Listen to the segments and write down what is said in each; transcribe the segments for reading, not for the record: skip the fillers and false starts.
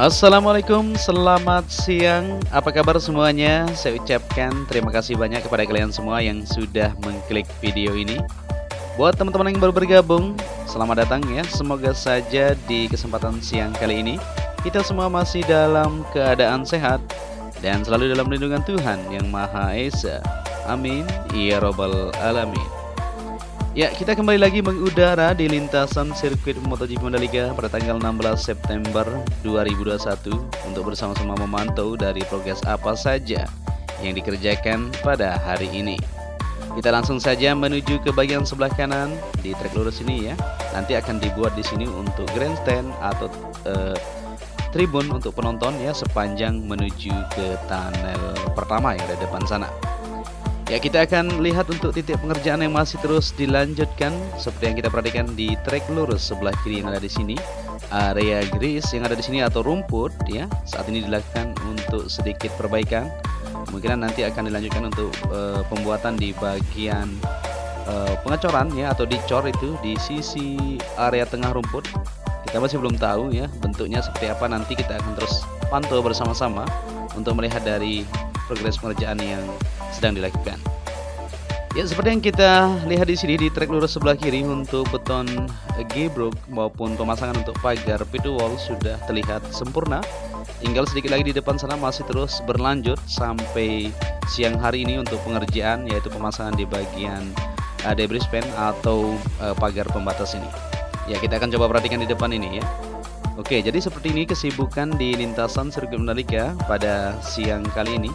Assalamualaikum, selamat siang. Apa kabar semuanya? Saya ucapkan terima kasih banyak kepada kalian semua yang sudah mengklik video ini. Buat teman-teman yang baru bergabung, selamat datang ya. Semoga saja di kesempatan siang kali ini kita semua masih dalam keadaan sehat dan selalu dalam lindungan Tuhan yang Maha Esa. Amin ya robbal alamin. Ya, kita kembali lagi mengudara di lintasan sirkuit MotoGP Mandalika pada tanggal 16 September 2021 untuk bersama-sama memantau dari progres apa saja yang dikerjakan pada hari ini. Kita langsung saja menuju ke bagian sebelah kanan di trek lurus ini ya. Nanti akan dibuat di sini untuk grandstand atau tribun untuk penonton ya, sepanjang menuju ke tunnel pertama yang ada di depan sana. Ya, kita akan lihat untuk titik pengerjaan yang masih terus dilanjutkan seperti yang kita perhatikan di trek lurus sebelah kiri yang ada di sini. Area grease yang ada di sini atau rumput ya, saat ini dilakukan untuk sedikit perbaikan. Kemungkinan nanti akan dilanjutkan untuk pembuatan di bagian pengecoran ya, atau dicor itu di sisi area tengah rumput. Kita masih belum tahu ya bentuknya seperti apa, nanti kita akan terus pantau bersama-sama untuk melihat dari progres pengerjaan yang sedang dilakukan. Ya, seperti yang kita lihat di sini di trek lurus sebelah kiri untuk beton gebrok maupun pemasangan untuk pagar pit wall sudah terlihat sempurna. Tinggal sedikit lagi di depan sana masih terus berlanjut sampai siang hari ini untuk pengerjaan, yaitu pemasangan di bagian debris pen atau pagar pembatas ini. Ya, kita akan coba perhatikan di depan ini ya. Oke, jadi seperti ini kesibukan di lintasan sirkuit Mandalika pada siang kali ini.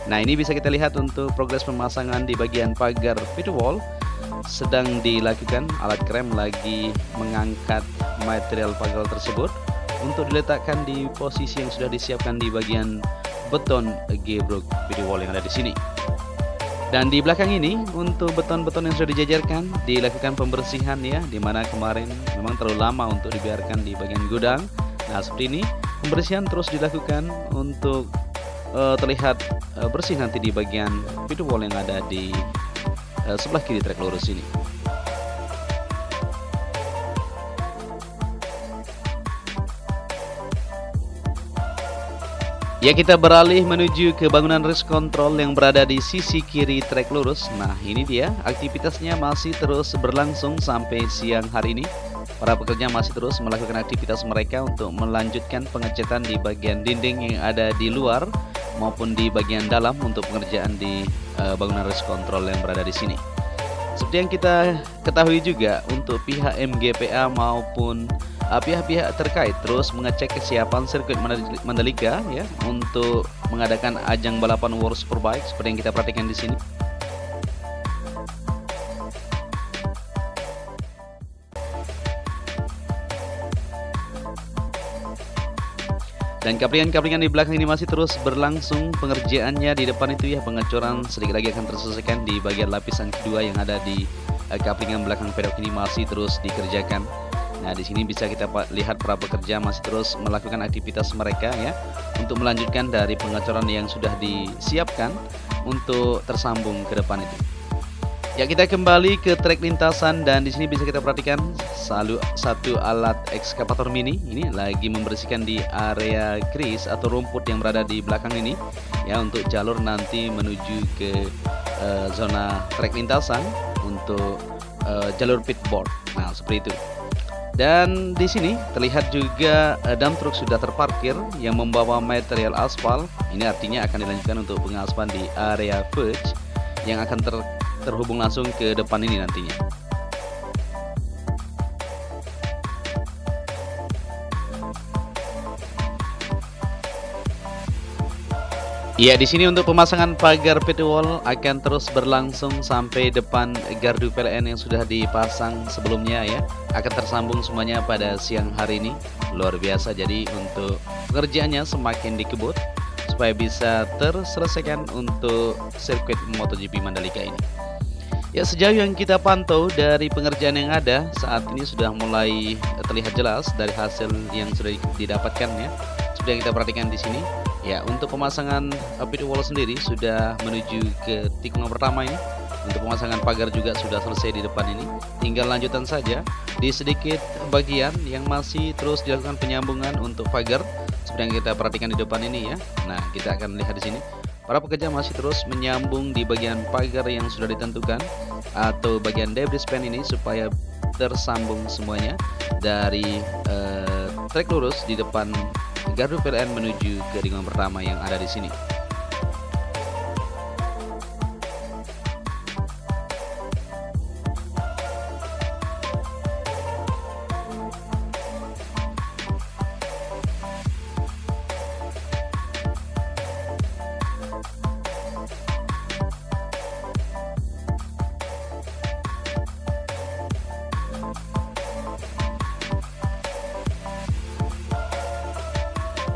Nah, ini bisa kita lihat untuk progres pemasangan di bagian pagar pit wall sedang dilakukan. Alat krem lagi mengangkat material pagar tersebut untuk diletakkan di posisi yang sudah disiapkan di bagian beton gebrok pit wall yang ada di sini. Dan di belakang ini untuk beton-beton yang sudah dijajarkan dilakukan pembersihan ya, dimana kemarin memang terlalu lama untuk dibiarkan di bagian gudang. Nah, seperti ini pembersihan terus dilakukan untuk terlihat bersih nanti di bagian pit wall yang ada di sebelah kiri trek lurus ini. Ya, kita beralih menuju ke bangunan race control yang berada di sisi kiri trek lurus. Nah, ini dia aktivitasnya masih terus berlangsung sampai siang hari ini. Para pekerja masih terus melakukan aktivitas mereka untuk melanjutkan pengecatan di bagian dinding yang ada di luar maupun di bagian dalam untuk pengerjaan di bangunan race control yang berada di sini. Seperti yang kita ketahui juga, untuk pihak MGPA maupun pihak-pihak terkait terus mengecek kesiapan sirkuit Mandalika ya untuk mengadakan ajang balapan World Superbike seperti yang kita perhatikan di sini. Dan kaplingan-kaplingan di belakang ini masih terus berlangsung pengerjaannya. Di depan itu ya, pengecoran sedikit lagi akan terselesaikan di bagian lapisan kedua yang ada di kaplingan belakang pedok ini masih terus dikerjakan. Nah, di sini bisa kita lihat para pekerja masih terus melakukan aktivitas mereka ya untuk melanjutkan dari pengecoran yang sudah disiapkan untuk tersambung ke depan itu. Ya, kita kembali ke trek lintasan dan di sini bisa kita perhatikan satu alat ekskavator mini ini lagi membersihkan di area grease atau rumput yang berada di belakang ini ya, untuk jalur nanti menuju ke zona trek lintasan untuk jalur pitboard. Nah, seperti itu. Dan di sini terlihat juga dump truck sudah terparkir yang membawa material aspal. Ini artinya akan dilanjutkan untuk pengaspalan di area verge yang akan terhubung langsung ke depan ini nantinya. Ya, di sini untuk pemasangan pagar pit wall akan terus berlangsung sampai depan gardu PLN yang sudah dipasang sebelumnya ya. Akan tersambung semuanya pada siang hari ini. Luar biasa, jadi untuk pekerjaannya semakin dikebut supaya bisa terselesaikan untuk sirkuit MotoGP Mandalika ini. Ya, sejauh yang kita pantau dari pengerjaan yang ada saat ini sudah mulai terlihat jelas dari hasil yang sudah didapatkan ya. Seperti yang kita perhatikan di sini, Ya, untuk pemasangan pit wall sendiri sudah menuju ke tikungan pertama ini. Untuk pemasangan pagar juga sudah selesai di depan ini. Tinggal lanjutan saja di sedikit bagian yang masih terus dilakukan penyambungan untuk pagar seperti yang kita perhatikan di depan ini ya. Nah, kita akan lihat di sini. Para pekerja masih terus menyambung di bagian pagar yang sudah ditentukan atau bagian debris span ini supaya tersambung semuanya dari trek lurus di depan gardu PLN menuju ke tikungan pertama yang ada di sini.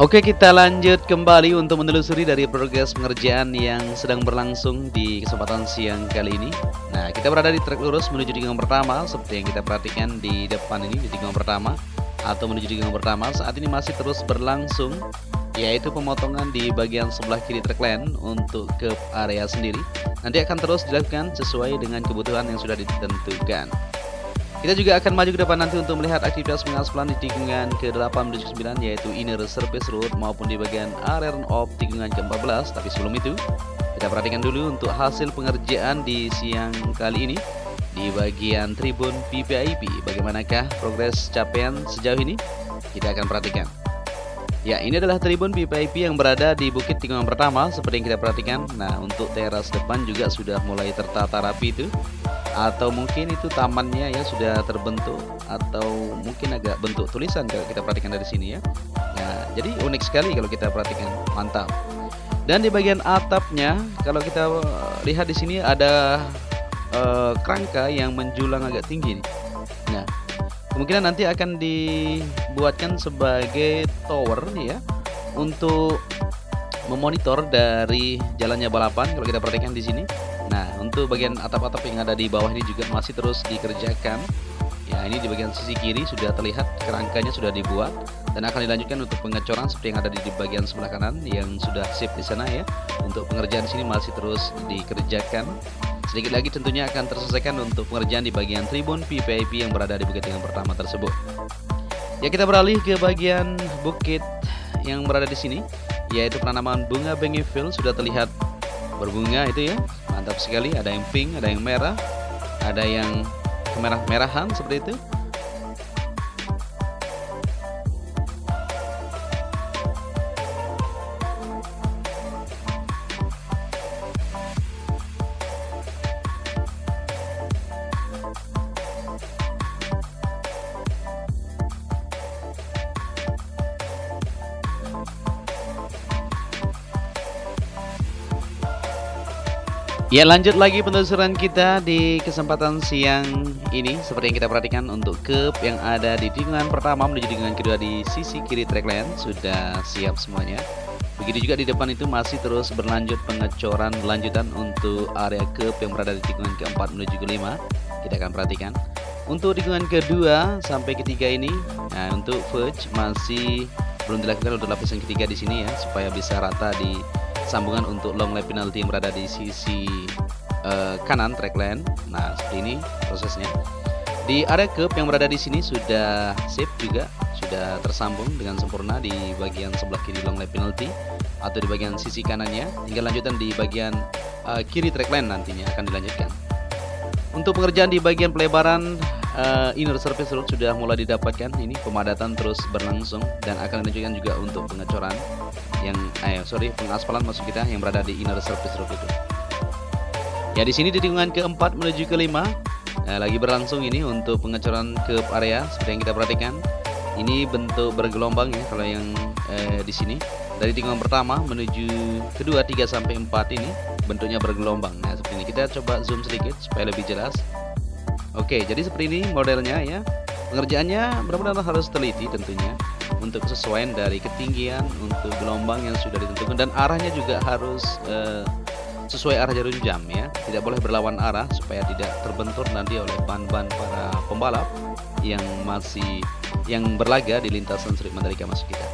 Oke, kita lanjut kembali untuk menelusuri dari progres pengerjaan yang sedang berlangsung di kesempatan siang kali ini. Nah, kita berada di trek lurus menuju tikungan pertama seperti yang kita perhatikan di depan ini, di tikungan pertama atau menuju tikungan pertama. Saat ini masih terus berlangsung, yaitu pemotongan di bagian sebelah kiri trek line untuk ke area sendiri. Nanti akan terus dilakukan sesuai dengan kebutuhan yang sudah ditentukan. Kita juga akan maju ke depan nanti untuk melihat aktivitas pengaspalan di tikungan ke-8 menuju ke-9, yaitu inner surface road maupun di bagian area run-off tikungan ke-14. Tapi sebelum itu, kita perhatikan dulu untuk hasil pengerjaan di siang kali ini di bagian tribun VVIP. Bagaimanakah progres capaian sejauh ini? Kita akan perhatikan. Ya, ini adalah tribun VVIP yang berada di bukit tikungan pertama seperti yang kita perhatikan. Nah, untuk teras depan juga sudah mulai tertata rapi itu. Atau mungkin itu tamannya ya sudah terbentuk, atau mungkin agak bentuk tulisan kalau kita perhatikan dari sini ya. Nah, jadi unik sekali kalau kita perhatikan, mantap. Dan di bagian atapnya kalau kita lihat di sini ada kerangka yang menjulang agak tinggi nih. Nah, kemungkinan nanti akan dibuatkan sebagai tower nih ya untuk memonitor dari jalannya balapan kalau kita perhatikan di sini. Nah, untuk bagian atap-atap yang ada di bawah ini juga masih terus dikerjakan. Ya, ini di bagian sisi kiri sudah terlihat kerangkanya sudah dibuat dan akan dilanjutkan untuk pengecoran seperti yang ada di bagian sebelah kanan yang sudah sip di sana ya. Untuk pengerjaan di sini masih terus dikerjakan. Sedikit lagi tentunya akan terselesaikan untuk pengerjaan di bagian tribun VVIP yang berada di bukit yang pertama tersebut. Ya, kita beralih ke bagian bukit yang berada di sini, yaitu penanaman bunga bengevel sudah terlihat berbunga itu ya. Mantap sekali, ada yang pink, ada yang merah, ada yang kemerah-merahan seperti itu. Ya, lanjut lagi penelusuran kita di kesempatan siang ini seperti yang kita perhatikan untuk curb yang ada di tikungan pertama menuju tikungan kedua di sisi kiri track line sudah siap semuanya. Begitu juga di depan itu masih terus berlanjut pengecoran lanjutan untuk area curb yang berada di tikungan keempat menuju kelima. Kita akan perhatikan untuk tikungan kedua sampai ketiga ini. Nah, untuk verge masih belum dilakukan untuk lapisan ketiga di sini ya, supaya bisa rata di sambungan untuk long lap penalty yang berada di sisi kanan track line. Nah, seperti ini prosesnya. Di area curb yang berada di sini sudah sip juga, sudah tersambung dengan sempurna di bagian sebelah kiri long lap penalty atau di bagian sisi kanannya. Tinggal lanjutan di bagian kiri track line nantinya akan dilanjutkan. Untuk pengerjaan di bagian pelebaran inner surface road sudah mulai didapatkan. Ini pemadatan terus berlangsung dan akan dilanjutkan juga untuk pengecoran yang pengaspalan maksud kita yang berada di inner surface road itu. Ya, di sini di tikungan keempat menuju kelima lagi berlangsung ini untuk pengecoran curb area seperti yang kita perhatikan. Ini bentuk bergelombang ya kalau yang di sini. Dari tikungan pertama menuju kedua 3 sampai 4 ini bentuknya bergelombang. Nah, seperti ini kita coba zoom sedikit supaya lebih jelas. Oke, jadi seperti ini modelnya ya. Pengerjaannya benar-benar harus teliti tentunya untuk kesesuaian dari ketinggian untuk gelombang yang sudah ditentukan, dan arahnya juga harus sesuai arah jarum jam ya. Tidak boleh berlawan arah supaya tidak terbentur nanti oleh ban-ban para pembalap yang berlaga di lintasan Sirkuit Mandalika maksud kita.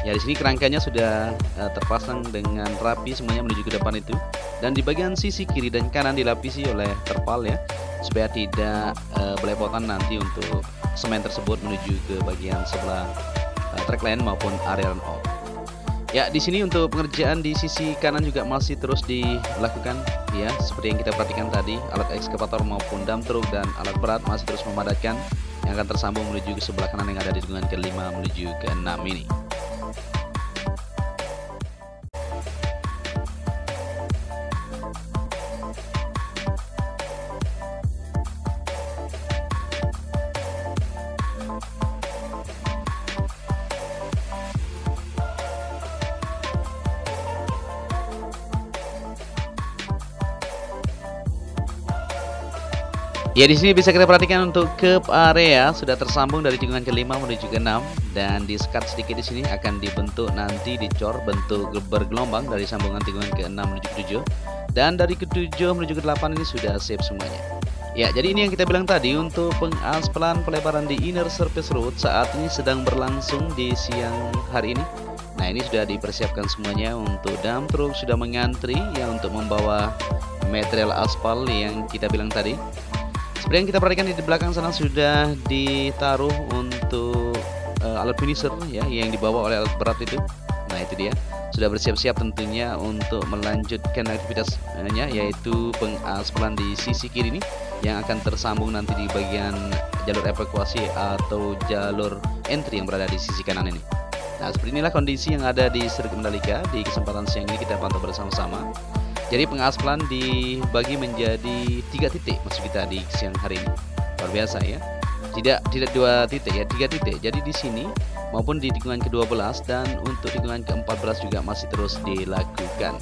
Ya, di sini kerangkanya sudah terpasang dengan rapi semuanya menuju ke depan itu. Dan di bagian sisi kiri dan kanan dilapisi oleh terpal ya, supaya tidak belepotan nanti untuk semen tersebut menuju ke bagian sebelah trackline maupun area run off. Ya, di sini untuk pengerjaan di sisi kanan juga masih terus dilakukan ya, seperti yang kita perhatikan tadi, alat ekskavator maupun dump truck dan alat berat masih terus memadatkan yang akan tersambung menuju ke sebelah kanan yang ada di tikungan ke-5 menuju ke 6 ini. Ya, di sini bisa kita perhatikan untuk curb area sudah tersambung dari tikungan ke-5 menuju ke 6 dan di sekat sedikit di sini akan dibentuk nanti dicor bentuk bergelombang dari sambungan tikungan ke-6 menuju ke 7 dan dari ke-7 menuju ke 8 ini sudah siap semuanya. Ya, jadi ini yang kita bilang tadi untuk pengaspalan pelebaran di inner surface road saat ini sedang berlangsung di siang hari ini. Nah, ini sudah dipersiapkan semuanya untuk dump truck sudah mengantri ya untuk membawa material aspal yang kita bilang tadi. Seperti yang kita perhatikan di belakang sana sudah ditaruh untuk alat finisher ya yang dibawa oleh alat berat itu. Nah, itu dia. Sudah bersiap-siap tentunya untuk melanjutkan aktivitasnya yaitu pengaspalan di sisi kiri ini yang akan tersambung nanti di bagian jalur evakuasi atau jalur entry yang berada di sisi kanan ini. Nah, seperti inilah kondisi yang ada di sirkuit Mandalika di kesempatan siang ini kita pantau bersama-sama. Jadi pengaspalan dibagi menjadi 3 titik maksud kita di siang hari ini. Luar biasa ya. Tidak 2 titik ya, 3 titik. Jadi di sini maupun di tikungan ke-12 dan untuk tikungan ke-14 juga masih terus dilakukan.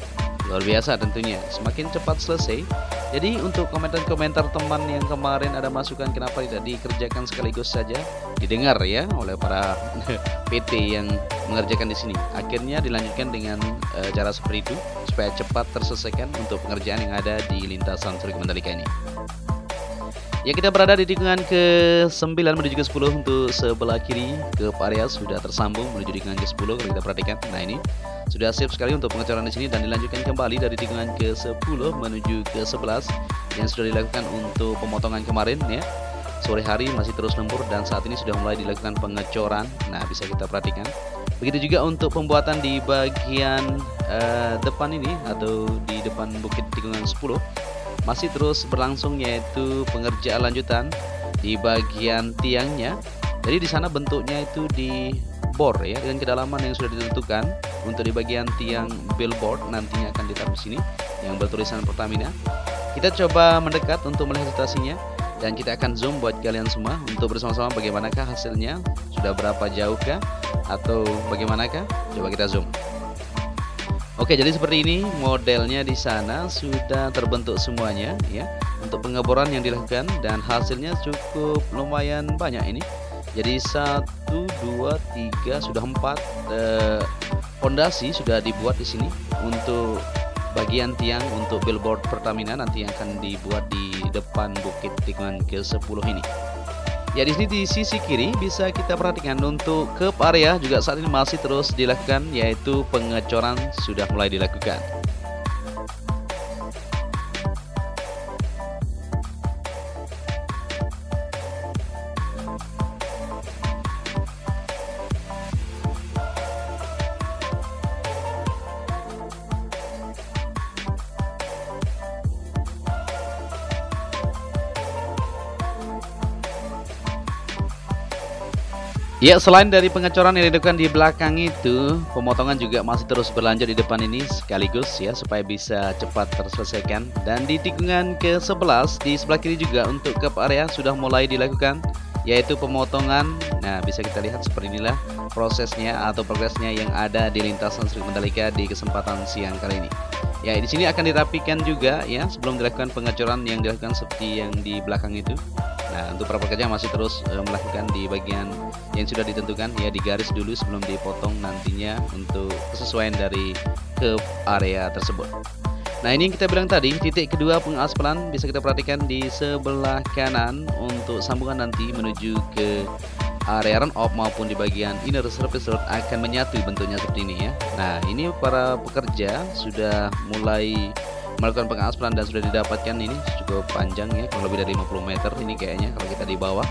Luar biasa tentunya, semakin cepat selesai. Jadi untuk komentar-komentar teman yang kemarin ada masukan kenapa tidak dikerjakan sekaligus saja, didengar ya oleh para PT yang mengerjakan di sini. Akhirnya dilanjutkan dengan cara seperti itu supaya cepat terselesaikan untuk pengerjaan yang ada di lintasan sirkuit Mandalika ini. Ya, kita berada di tikungan ke-9 menuju ke-10 untuk sebelah kiri ke area sudah tersambung menuju tikungan ke-10 kalau kita perhatikan. Nah, ini sudah siap sekali untuk pengecoran di sini dan dilanjutkan kembali dari tikungan ke-10 menuju ke-11 yang sudah dilakukan untuk pemotongan kemarin ya. Sore hari masih terus lembur dan saat ini sudah mulai dilakukan pengecoran. Nah, bisa kita perhatikan. Begitu juga untuk pembuatan di bagian depan ini atau di depan bukit tikungan 10 masih terus berlangsung yaitu pengerjaan lanjutan di bagian tiangnya. Jadi di sana bentuknya itu di bor ya dengan kedalaman yang sudah ditentukan. Untuk di bagian tiang billboard nantinya akan ditaruh di sini yang bertulisan Pertamina. Kita coba mendekat untuk melihat situasinya dan kita akan zoom buat kalian semua untuk bersama-sama bagaimanakah hasilnya, sudah berapa jauhkah atau bagaimanakah. Coba kita zoom. Oke, jadi seperti ini modelnya di sana sudah terbentuk semuanya ya untuk pengeboran yang dilakukan dan hasilnya cukup lumayan banyak ini. Jadi 1, 2, 3 sudah 4 fondasi sudah dibuat di sini untuk bagian tiang untuk billboard Pertamina nanti yang akan dibuat di depan bukit tikungan ke-10 ini. Ya, di sini di sisi kiri bisa kita perhatikan untuk curb area juga saat ini masih terus dilakukan yaitu pengecoran sudah mulai dilakukan. Ya, selain dari pengecoran yang dilakukan di belakang itu, pemotongan juga masih terus berlanjut di depan ini sekaligus ya supaya bisa cepat terselesaikan. Dan di tikungan ke-11 di sebelah kiri juga untuk curb area sudah mulai dilakukan yaitu pemotongan. Nah, bisa kita lihat seperti inilah prosesnya atau progresnya yang ada di lintasan sirkuit Mandalika di kesempatan siang kali ini. Ya, di sini akan dirapikan juga ya sebelum dilakukan pengecoran yang dilakukan seperti yang di belakang itu. Nah, untuk para pekerja masih terus melakukan di bagian yang sudah ditentukan ya, digaris dulu sebelum dipotong nantinya untuk kesesuaian dari curb area tersebut. Nah, ini yang kita bilang tadi titik kedua pengaspalan bisa kita perhatikan di sebelah kanan untuk sambungan nanti menuju ke area run off maupun di bagian inner surface road akan menyatu bentuknya seperti ini ya. Nah, ini para pekerja sudah mulai melakukan pengaspalan dan sudah didapatkan ini cukup panjang ya, kurang lebih dari 50 meter ini kayaknya kalau kita di bawah.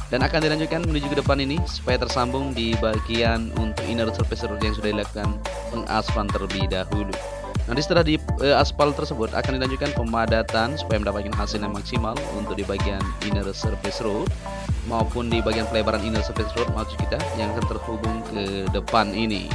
Dan akan dilanjutkan menuju ke depan ini supaya tersambung di bagian untuk inner surface road yang sudah dilakukan pengaspalan terlebih dahulu. Nanti setelah di aspal tersebut akan dilanjutkan pemadatan supaya mendapatkan hasil yang maksimal untuk di bagian inner surface road maupun di bagian pelebaran inner surface road maksud kita yang akan terhubung ke depan ini.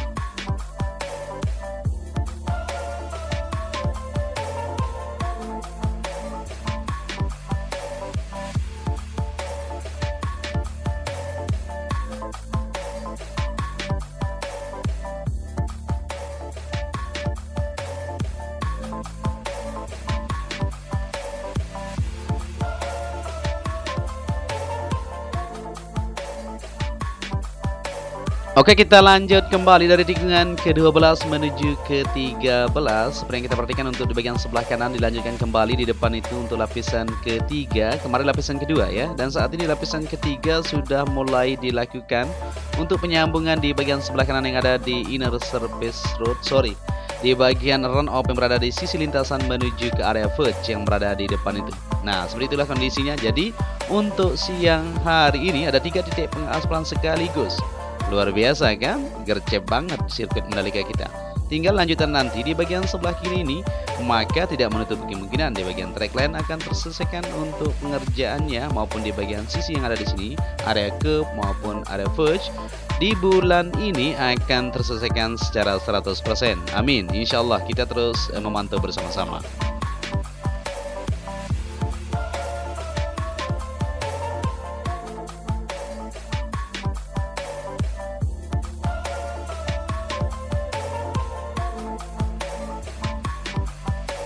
Oke, kita lanjut kembali dari tikungan ke-12 menuju ke-13. Seperti yang kita perhatikan untuk di bagian sebelah kanan dilanjutkan kembali di depan itu untuk lapisan ketiga. Kemarin lapisan kedua ya. Dan saat ini lapisan ketiga sudah mulai dilakukan untuk penyambungan di bagian sebelah kanan yang ada di inner surface road. Di bagian run off yang berada di sisi lintasan menuju ke area verge yang berada di depan itu. Nah, seperti itulah kondisinya. Jadi untuk siang hari ini ada 3 titik pengaspalan sekaligus. Luar biasa kan? Gercep banget sirkuit Mandalika kita. Tinggal lanjutan nanti di bagian sebelah kiri ini, maka tidak menutup kemungkinan di bagian track lain akan terselesaikan untuk pengerjaannya maupun di bagian sisi yang ada di sini, area curb maupun area verge di bulan ini akan terselesaikan secara 100%. Amin. Insyaallah kita terus memantau bersama-sama.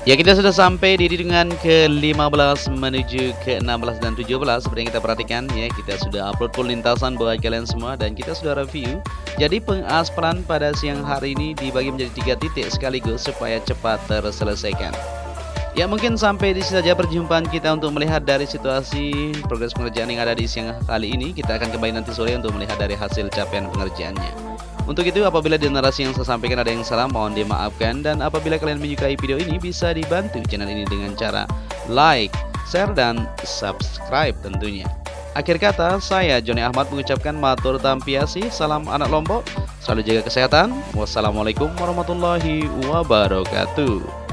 Ya, kita sudah sampai di tikungan ke-15 menuju ke-16 dan 17. Seperti yang kita perhatikan ya, kita sudah upload full lintasan buat kalian semua dan kita sudah review. Jadi pengaspalan pada siang hari ini dibagi menjadi 3 titik sekaligus supaya cepat terselesaikan. Ya, mungkin sampai di sini saja perjumpaan kita untuk melihat dari situasi progres pengerjaan yang ada di siang kali ini. Kita akan kembali nanti sore untuk melihat dari hasil capaian pengerjaannya. Untuk itu, apabila di narasi yang saya sampaikan ada yang salah, mohon dimaafkan. Dan apabila kalian menyukai video ini, bisa dibantu channel ini dengan cara like, share, dan subscribe tentunya. Akhir kata, saya Joni Ahmad mengucapkan matur tampiasi, salam anak Lombok, selalu jaga kesehatan. Wassalamualaikum warahmatullahi wabarakatuh.